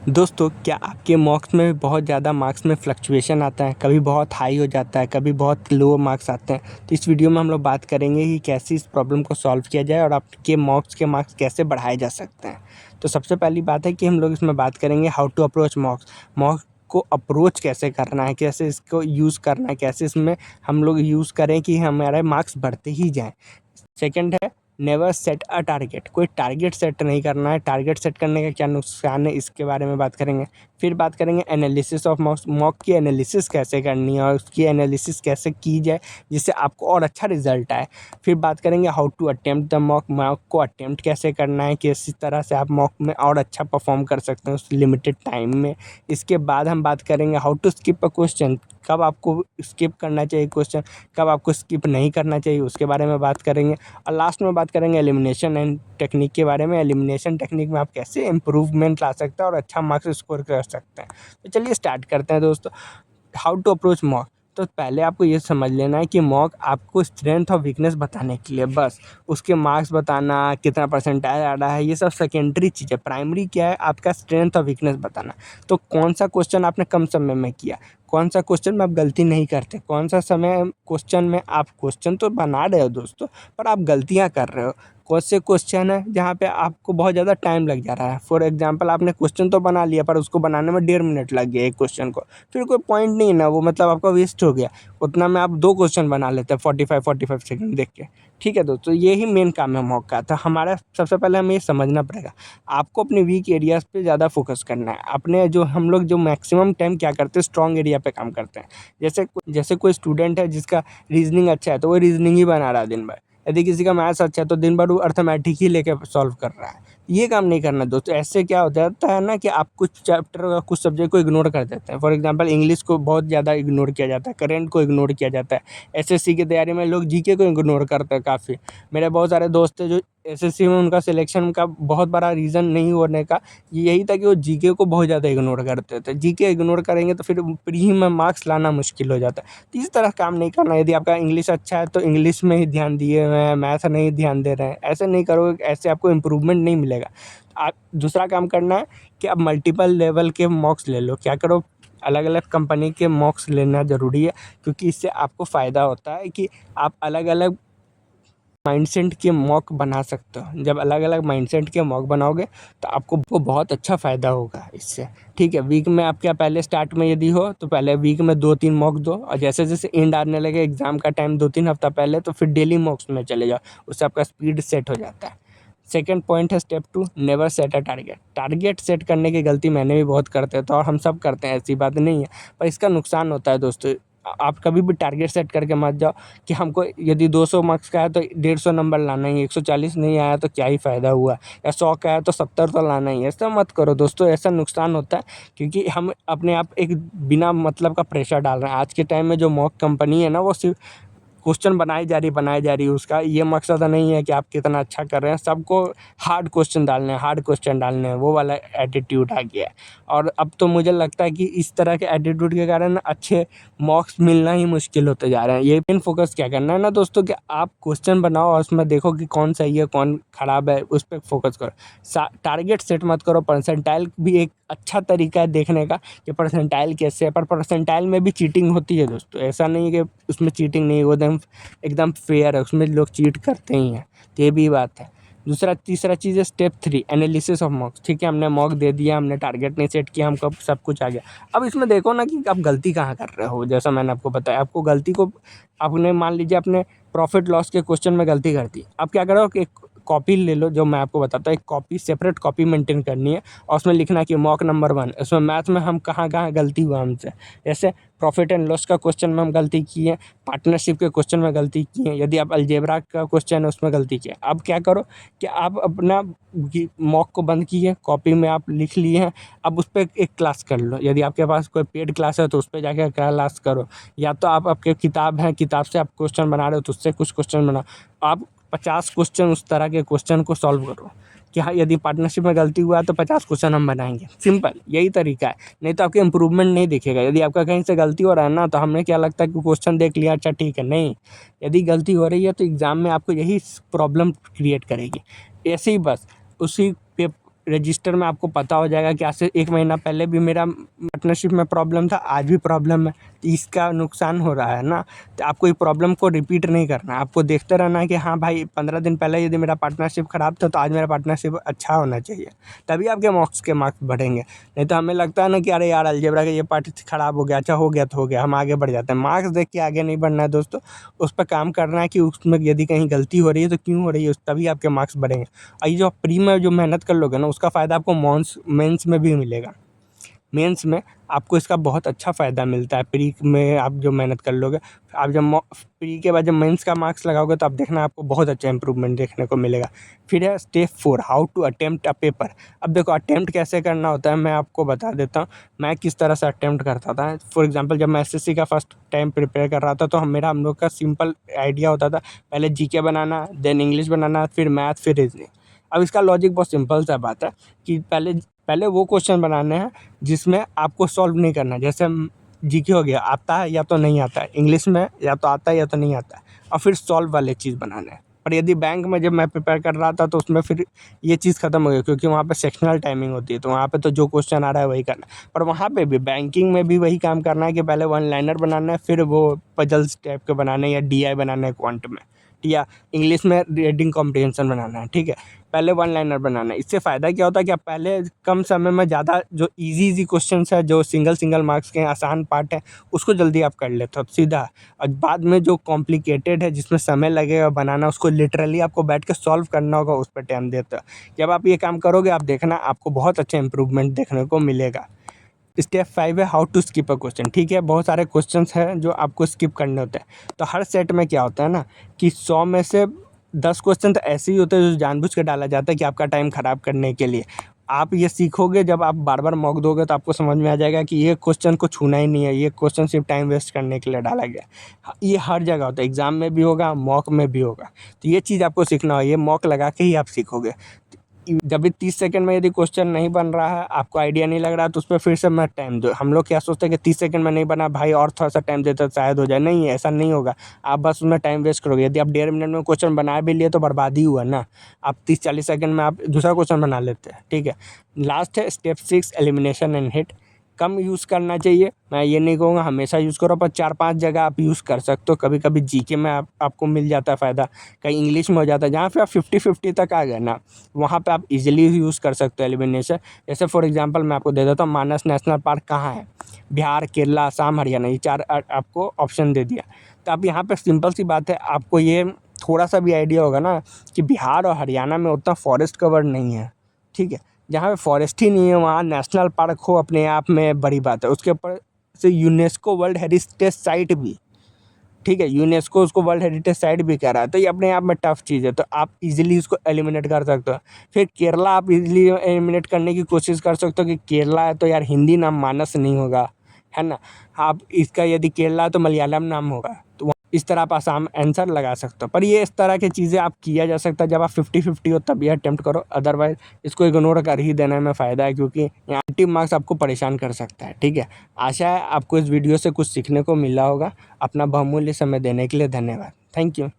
दोस्तों, क्या आपके मॉक्स में बहुत ज़्यादा मार्क्स में फ्लक्चुएशन आता है? कभी बहुत हाई हो जाता है, कभी बहुत लो मार्क्स आते हैं। तो इस वीडियो में हम लोग बात करेंगे कि कैसे इस प्रॉब्लम को सॉल्व किया जाए और आपके मॉक्स के मार्क्स कैसे बढ़ाए जा सकते हैं। तो सबसे पहली बात है कि हम लोग इसमें बात करेंगे how to approach mocks. Mocks को अप्रोच कैसे करना है, कैसे इसको यूज़ करना है, कैसे इसमें हम लोग यूज़ करें कि हमारे मार्क्स बढ़ते ही जाएँ। सेकंड है नेवर सेट अ टारगेट। कोई टारगेट सेट नहीं करना है। टारगेट सेट करने का क्या नुकसान है, इसके बारे में बात करेंगे। फिर बात करेंगे एनालिसिस ऑफ मॉक्स। मॉक की एनालिसिस कैसे करनी है और उसकी एनालिसिस कैसे की जाए जिससे आपको और अच्छा रिजल्ट आए। फिर बात करेंगे how to attempt the mock. Mock को अटेम्प्ट कैसे करना है, किस तरह से आप मॉक में और अच्छा परफॉर्म कर सकते हैं उस लिमिटेड टाइम में। इसके बाद हम बात करेंगे how to skip a question. कब आपको स्किप करना चाहिए क्वेश्चन, कब आपको स्किप नहीं करना चाहिए, उसके बारे में बात करेंगे। और लास्ट में बात करेंगे एलिमिनेशन एंड टेक्निक के बारे में। एलिमिनेशन टेक्निक में आप कैसे इम्प्रूवमेंट ला सकते हैं और अच्छा मार्क्स स्कोर कर सकते हैं। तो चलिए स्टार्ट करते हैं दोस्तों। How to approach mock. तो पहले आपको ये समझ लेना है कि मॉक आपको स्ट्रेंथ और वीकनेस बताने के लिए बस। उसके मार्क्स बताना, कितना परसेंटाइल आ रहा है, ये सब सेकेंडरी चीज़ है। प्राइमरी क्या है, आपका स्ट्रेंथ और वीकनेस बताना। तो कौन सा क्वेश्चन आपने कम समय में किया, कौन सा क्वेश्चन में आप गलती नहीं करते, कौन सा समय क्वेश्चन में आप क्वेश्चन तो बना रहे हो दोस्तों पर आप गलतियाँ कर रहे हो। कौन से क्वेश्चन है जहाँ पे आपको बहुत ज़्यादा टाइम लग जा रहा है। फॉर एग्जांपल आपने क्वेश्चन तो बना लिया पर उसको बनाने में 1.5 मिनट लग गया एक क्वेश्चन को, फिर कोई पॉइंट नहीं है ना, वो मतलब आपका वेस्ट हो गया। उतना में आप 2 क्वेश्चन बना लेते हैं 45 सेकंड देख के। ठीक है दोस्तों, यही मेन काम है मॉक का। तो हमारा सबसे पहले हमें ये समझना पड़ेगा, आपको अपने वीक एरियाज़ पे ज़्यादा फोकस करना है। अपने जो हम लोग जो मैक्सिमम टाइम क्या करते हैं, स्ट्रॉन्ग एरिया पे काम करते हैं। जैसे कोई स्टूडेंट है जिसका रीजनिंग अच्छा है तो वो रीजनिंग ही बना रहा है दिन भर। यदि किसी का मैथ्स अच्छा है तो दिन भर वो अर्थमेटिक ही लेके सॉल्व कर रहा है। ये काम नहीं करना दोस्तों। ऐसे क्या हो जाता है ना कि आप कुछ चैप्टर या कुछ सब्जेक्ट को इग्नोर कर देते हैं। फॉर एग्जांपल इंग्लिश को बहुत ज़्यादा इग्नोर किया जाता है, करंट को इग्नोर किया जाता है। एसएससी की तैयारी में लोग जीके को इग्नोर करते हैं काफ़ी। मेरे बहुत सारे दोस्त हैं जो एसएससी में उनका सिलेक्शन का बहुत बड़ा रीज़न नहीं होने का यही था कि वो जीके को बहुत ज़्यादा इग्नोर करते थे। जीके इग्नोर करेंगे तो फिर प्री में मार्क्स लाना मुश्किल हो जाता है। तो इस तरह काम नहीं करना। यदि आपका इंग्लिश अच्छा है तो इंग्लिश में ही ध्यान दिए हुए हैं, मैथ नहीं ध्यान दे रहे हैं, ऐसे नहीं करोगे, ऐसे आपको इम्प्रूवमेंट नहीं मिलेगा। आप दूसरा काम करना है कि आप मल्टीपल लेवल के मॉक्स ले लो। क्या करो, अलग अलग कंपनी के मॉक्स लेना ज़रूरी है, क्योंकि इससे आपको फ़ायदा होता है कि आप अलग अलग माइंडसेट के मॉक बना सकते हो। जब अलग अलग माइंडसेट के मॉक बनाओगे तो आपको बहुत अच्छा फ़ायदा होगा इससे। ठीक है, वीक में आप क्या पहले स्टार्ट में यदि हो तो पहले वीक में 2-3 मॉक दो, और जैसे जैसे एंड आने लगे एग्ज़ाम का टाइम 2-3 हफ्ता पहले तो फिर डेली मॉक्स में चले जाओ। उससे आपका स्पीड सेट हो जाता है। सेकंड पॉइंट है step 2, never set a target. Target set करने की गलती मैंने भी बहुत करते थे और हम सब करते हैं, ऐसी बात नहीं है। पर इसका नुकसान होता है दोस्तों। आप कभी भी टारगेट सेट करके मत जाओ कि हमको यदि 200 मार्क्स का है तो 150 नंबर लाना ही है, 140 नहीं आया तो क्या ही फ़ायदा हुआ, या 100 का है तो 70 तो लाना ही है। ऐसा मत करो दोस्तों, ऐसा नुकसान होता है क्योंकि हम अपने आप एक बिना मतलब का प्रेशर डाल रहे हैं। आज के टाइम में जो मॉक कंपनी है ना, वो सिर्फ क्वेश्चन बनाई जा रही है। उसका ये मकसद नहीं है कि आप कितना अच्छा कर रहे हैं, सबको हार्ड क्वेश्चन डालने हैं, हार्ड क्वेश्चन डालने हैं, वो वाला एटीट्यूड आ गया है। और अब तो मुझे लगता है कि इस तरह के एटीट्यूड के कारण अच्छे मार्क्स मिलना ही मुश्किल होते जा रहे हैं। ये मेन फोकस क्या करना है ना दोस्तों, कि आप क्वेश्चन बनाओ और उसमें देखो कि कौन सही है कौन ख़राब है, उस पर फोकस करो। टारगेट सेट मत करो। परसेंटाइल भी एक अच्छा तरीका है देखने का कि परसेंटाइल कैसे है, पर परसेंटाइल में भी चीटिंग होती है दोस्तों। ऐसा नहीं है कि उसमें चीटिंग नहीं, वो एकदम फेयर है, उसमें लोग चीट करते ही हैं। तो ये भी बात है। तीसरा चीज़ है स्टेप 3, एनालिसिस ऑफ मॉक्स। ठीक है, हमने मॉक दे दिया, हमने टारगेट नहीं सेट किया, हमको सब कुछ आ गया। अब इसमें देखो ना कि आप गलती कहाँ कर रहे हो। जैसा मैंने आपको बताया, आपको गलती को आपने मान लीजिए अपने प्रॉफिट लॉस के क्वेश्चन में गलती कर दी। अब क्या करो कि कॉपी ले लो, जो मैं आपको बताता हूँ, एक कॉपी सेपरेट कॉपी मेंटेन करनी है और उसमें लिखना कि मॉक नंबर 1। उसमें मैथ में हम कहाँ कहाँ गलती हुआ हमसे, जैसे प्रॉफिट एंड लॉस का क्वेश्चन में हम गलती की है, पार्टनरशिप के क्वेश्चन में गलती की है, यदि आप अलजेब्रा का क्वेश्चन है उसमें गलती की है। अब क्या करो कि आप अपना मॉक को बंद किए, कॉपी में आप लिख लिए हैं, अब उस पर एक क्लास कर लो। यदि आपके पास कोई पेड क्लास है तो उस पर जाकर क्लास करो, या तो आप आपके किताब है, किताब से आप क्वेश्चन बना रहे हो तो उससे कुछ क्वेश्चन बनाओ। आप 50 क्वेश्चन उस तरह के क्वेश्चन को सॉल्व करो कि हाँ, यदि पार्टनरशिप में गलती हुआ तो 50 क्वेश्चन हम बनाएंगे। सिंपल यही तरीका है, नहीं तो आपके इंप्रूवमेंट नहीं दिखेगा। यदि आपका कहीं से गलती हो रहा है ना, तो हमें क्या लगता है कि क्वेश्चन देख लिया, अच्छा ठीक है, नहीं। यदि गलती हो रही है तो एग्ज़ाम में आपको यही प्रॉब्लम क्रिएट करेगी। ऐसे ही बस उसी पे रजिस्टर में आपको पता हो जाएगा कि आज से 1 महीना पहले भी मेरा पार्टनरशिप में प्रॉब्लम था, आज भी प्रॉब्लम है, तो इसका नुकसान हो रहा है ना। तो आपको ये प्रॉब्लम को रिपीट नहीं करना है, आपको देखते रहना है कि हाँ भाई 15 दिन पहले यदि मेरा पार्टनरशिप ख़राब था तो आज मेरा पार्टनरशिप अच्छा होना चाहिए, तभी आपके मार्क्स बढ़ेंगे। नहीं तो हमें लगता है ना कि अरे यार अलजेब्रा का ये पार्ट ख़राब हो गया, अच्छा हो गया तो हो गया, हम आगे बढ़ जाते हैं। मार्क्स देख के आगे नहीं बढ़ना है दोस्तों, उस पर काम करना है कि उसमें यदि कहीं गलती हो रही है तो क्यों हो रही है, तभी आपके मार्क्स बढ़ेंगे। और ये जो आप प्री में जो मेहनत कर लोगे ना, उसका फ़ायदा आपको मेंस में भी मिलेगा। मेंस में आपको इसका बहुत अच्छा फ़ायदा मिलता है। प्री में आप जो मेहनत कर लोगे, आप जब प्री के बाद जब मेंस का मार्क्स लगाओगे तो आप देखना आपको बहुत अच्छा इंप्रूवमेंट देखने को मिलेगा। फिर है step 4, how to attempt a paper. अब देखो अटेम्प्ट कैसे करना होता है मैं आपको बता देता हूँ, मैं किस तरह से अटेम्प्ट करता था। फॉर एग्जांपल जब मैं एसएससी का फर्स्ट टाइम प्रिपेयर कर रहा था तो हम लोग का सिंपल आइडिया होता था, पहले जीके बनाना, देन इंग्लिश बनाना, फिर मैथ, फिर रीजनिंग। अब इसका लॉजिक बहुत सिंपल सा बात है कि पहले वो क्वेश्चन बनाने हैं जिसमें आपको सॉल्व नहीं करना है। जैसे जीके हो गया, आता है या तो नहीं आता है, इंग्लिश में या तो आता है या तो नहीं आता है, और फिर सॉल्व वाले चीज़ बनाना है। और यदि बैंक में जब मैं प्रिपेयर कर रहा था तो उसमें फिर ये चीज़ ख़त्म हो गई, क्योंकि वहाँ पे सेक्शनल टाइमिंग होती है, तो वहाँ पे तो जो क्वेश्चन आ रहा है वही करना है। पर वहाँ पे भी बैंकिंग में भी वही काम करना है कि पहले वन लाइनर बनाना है, फिर वो पजल्स टाइप के बनाने या डीआई बनाना है क्वांट में, या इंग्लिश में रीडिंग कॉम्प्रिहेंशन बनाना है, ठीक है। पहले वन लाइनर बनाना है। इससे फ़ायदा क्या होता है कि आप पहले कम समय में ज़्यादा जो इजी क्वेश्चंस है, जो सिंगल मार्क्स के आसान पार्ट है, उसको जल्दी आप कर लेते हो सीधा। और बाद में जो कॉम्प्लिकेटेड है जिसमें समय लगेगा बनाना, उसको लिटरली आपको बैठ के सॉल्व करना होगा, उस पर टाइम देते हो। जब आप ये काम करोगे आप देखना आपको बहुत अच्छा इंप्रूवमेंट देखने को मिलेगा। स्टेप 5 है how to skip a question. ठीक है, बहुत सारे क्वेश्चंस हैं जो आपको स्किप करने होते हैं। तो हर सेट में क्या होता है ना कि 100 में से 10 क्वेश्चन तो ऐसे ही होते हैं जो जानबूझ के डाला जाता है कि आपका टाइम ख़राब करने के लिए। आप ये सीखोगे, जब आप बार-बार मॉक दोगे तो आपको समझ में आ जाएगा कि ये क्वेश्चन को छूना ही नहीं है, ये क्वेश्चन सिर्फ टाइम वेस्ट करने के लिए डाला गया है। ये हर जगह होता है, एग्ज़ाम में भी होगा, मॉक में भी होगा। तो ये चीज़ आपको सीखना हो, ये मॉक लगा के ही आप सीखोगे। जब भी 30 सेकंड में यदि क्वेश्चन नहीं बन रहा है, आपको आइडिया नहीं लग रहा है, तो उस पर फिर से मत टाइम दो। हम लोग क्या सोचते हैं कि 30 सेकंड में नहीं बना भाई, और थोड़ा सा टाइम देते तो शायद हो जाए। नहीं, ऐसा नहीं होगा, आप बस उसमें टाइम वेस्ट करोगे। यदि आप 1.5 मिनट में क्वेश्चन बना भी लिए तो बर्बादी हुआ ना। आप 30-40 सेकंड में आप दूसरा क्वेश्चन बना लेते हैं, ठीक है। लास्ट है step 6, elimination and hit. Come use करना चाहिए, मैं ये नहीं कहूँगा हमेशा यूज़ करो, पर 4-5 जगह आप यूज़ कर सकते हो। कभी कभी जीके में आपको मिल जाता है फ़ायदा, कहीं इंग्लिश में हो जाता है। जहाँ पे आप 50-50 तक आ गए ना, वहाँ पे आप इजीली यूज़ कर सकते हो एलिमिनेशन। जैसे फॉर एग्जांपल मैं आपको दे देता हूँ, मानस नेशनल पार्क कहाँ है, बिहार, केरला, असम, हरियाणा, ये 4 आपको ऑप्शन दे दिया। तो अब यहाँ पे सिंपल सी बात है, आपको ये थोड़ा सा भी आइडिया होगा ना कि बिहार और हरियाणा में उतना फॉरेस्ट कवर नहीं है, ठीक है। जहाँ पे फॉरेस्ट ही नहीं है वहाँ नेशनल पार्क हो, अपने आप में बड़ी बात है। उसके ऊपर से यूनेस्को वर्ल्ड हेरिटेज साइट भी, ठीक है, यूनेस्को उसको वर्ल्ड हेरिटेज साइट भी कह रहा है, तो ये अपने आप में टफ चीज़ है। तो आप इजीली इसको एलिमिनेट कर सकते हो। फिर केरला आप इजीली एलिमिनेट करने की कोशिश कर सकते हो कि केरला है तो यार हिंदी नाम मानस नहीं होगा, है ना। आप इसका यदि केरला है तो मलयालम नाम होगा, तो इस तरह आप आसाम आंसर लगा सकते हो। पर ये इस तरह की चीज़ें आप किया जा सकता है जब आप 50-50 हो, तब ये अटेम्प्ट करो। अदरवाइज़ इसको इग्नोर कर ही देने में फ़ायदा है, क्योंकि यहाँ 80 मार्क्स आपको परेशान कर सकता है, ठीक है। आशा है आपको इस वीडियो से कुछ सीखने को मिला होगा। अपना बहुमूल्य समय देने के लिए धन्यवाद। Thank you.